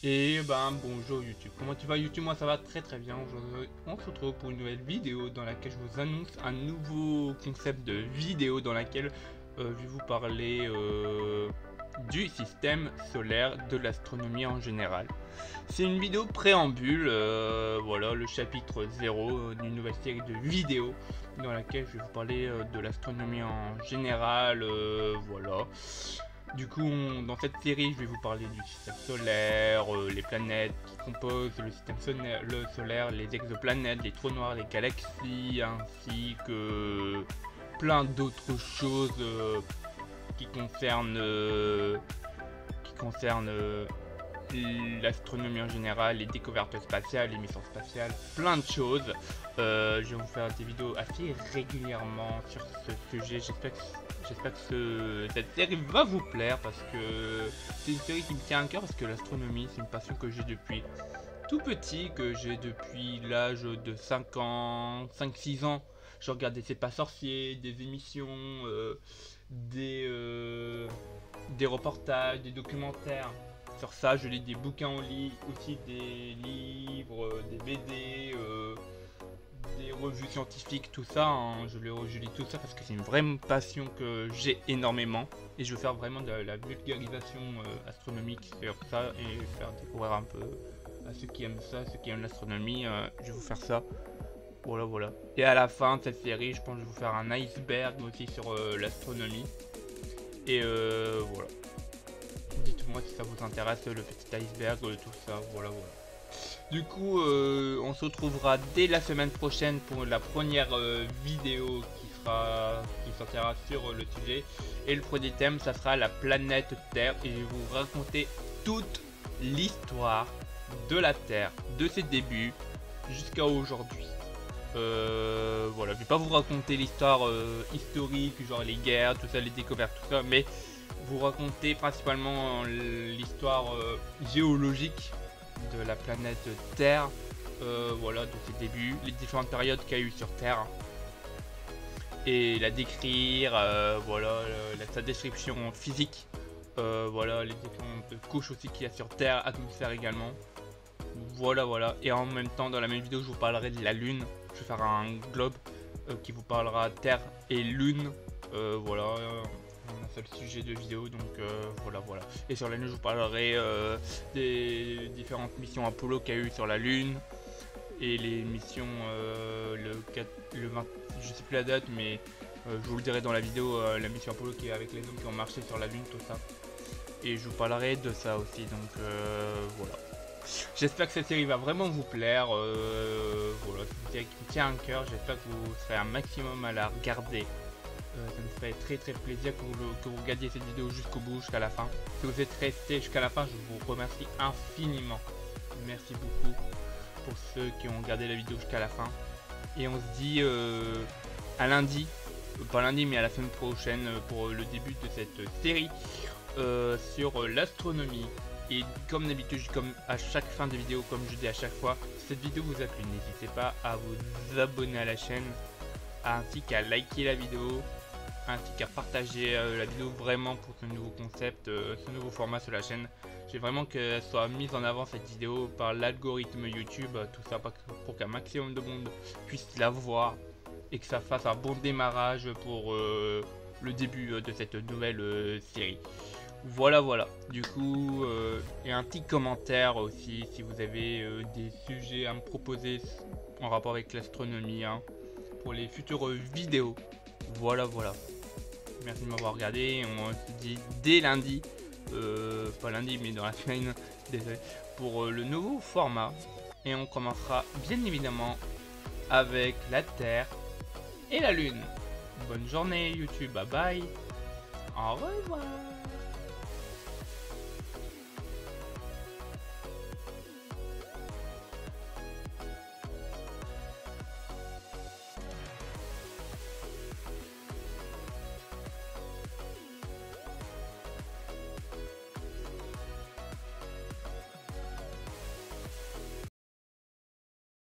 Et bonjour YouTube, comment tu vas YouTube? Moi ça va très très bien. Aujourd'hui on se retrouve pour une nouvelle vidéo dans laquelle je vous annonce un nouveau concept de vidéo dans laquelle je vais vous parler du système solaire, de l'astronomie en général. C'est une vidéo préambule, voilà le chapitre 0 d'une nouvelle série de vidéos dans laquelle je vais vous parler de l'astronomie en général, voilà. Du coup, dans cette série, je vais vous parler du système solaire, les planètes qui composent le système solaire, les exoplanètes, les trous noirs, les galaxies, ainsi que plein d'autres choses qui concernent, l'astronomie en général, les découvertes spatiales, les missions spatiales, plein de choses. Je vais vous faire des vidéos assez régulièrement sur ce sujet. J'espère que cette série va vous plaire parce que c'est une série qui me tient à cœur parce que l'astronomie c'est une passion que j'ai depuis tout petit, que j'ai depuis l'âge de 5 ans, 5-6 ans. Je regardais C'est pas sorcier, des émissions, des reportages, des documentaires. Sur ça, je lis des bouquins en ligne, aussi des livres, des BD, des revues scientifiques, tout ça. Je lis tout ça parce que c'est une vraie passion que j'ai énormément. Et je veux faire vraiment de la vulgarisation astronomique sur ça et faire découvrir un peu à ceux qui aiment ça, ceux qui aiment l'astronomie. Je vais vous faire ça. Voilà. Et à la fin de cette série, je pense que je vais vous faire un iceberg aussi sur l'astronomie. Et voilà. Dites-moi si ça vous intéresse, le petit iceberg, tout ça, voilà. Du coup, on se retrouvera dès la semaine prochaine pour la première vidéo qui sortira sur le sujet. Et le premier thème, ça sera la planète Terre. Et je vais vous raconter toute l'histoire de la Terre, de ses débuts jusqu'à aujourd'hui. Voilà, je vais pas vous raconter l'histoire historique, genre les guerres, tout ça, les découvertes, tout ça, mais vous raconter principalement l'histoire géologique de la planète Terre, voilà, de ses débuts, les différentes périodes qu'il y a eu sur Terre, et la décrire, voilà, sa description physique, voilà, les différentes couches aussi qu'il y a sur Terre, atmosphère également, voilà, et en même temps, dans la même vidéo, je vous parlerai de la Lune. Je vais faire un globe qui vous parlera Terre et Lune, voilà. Un seul sujet de vidéo, donc voilà. Et sur la Lune, je vous parlerai des différentes missions Apollo qu'il y a eu sur la Lune et les missions le 20, je sais plus la date, mais je vous le dirai dans la vidéo, la mission Apollo qui est avec les hommes qui ont marché sur la Lune, tout ça. Et je vous parlerai de ça aussi, donc voilà. J'espère que cette série va vraiment vous plaire. Voilà, c'est une série qui me tient à cœur. J'espère que vous serez un maximum à la regarder. Ça me ferait très plaisir que vous regardiez cette vidéo jusqu'au bout, jusqu'à la fin. Si vous êtes resté jusqu'à la fin, je vous remercie infiniment. Merci beaucoup pour ceux qui ont regardé la vidéo jusqu'à la fin. Et on se dit à lundi, pas lundi mais à la semaine prochaine pour le début de cette série sur l'astronomie. Et comme d'habitude, comme à chaque fin de vidéo, comme je dis à chaque fois, si cette vidéo vous a plu, n'hésitez pas à vous abonner à la chaîne, ainsi qu'à liker la vidéo, ainsi qu'à partager la vidéo vraiment pour ce nouveau concept, ce nouveau format sur la chaîne. J'ai vraiment qu'elle soit mise en avant cette vidéo par l'algorithme YouTube, tout ça pour qu'un maximum de monde puisse la voir et que ça fasse un bon démarrage pour le début de cette nouvelle série. Voilà. Du coup, et un petit commentaire aussi si vous avez des sujets à me proposer en rapport avec l'astronomie pour les futures vidéos. Voilà. Merci de m'avoir regardé. On se dit dès lundi, pas lundi mais dans la semaine, désolé, pour le nouveau format. Et on commencera bien évidemment avec la Terre et la Lune. Bonne journée YouTube, bye bye. Au revoir.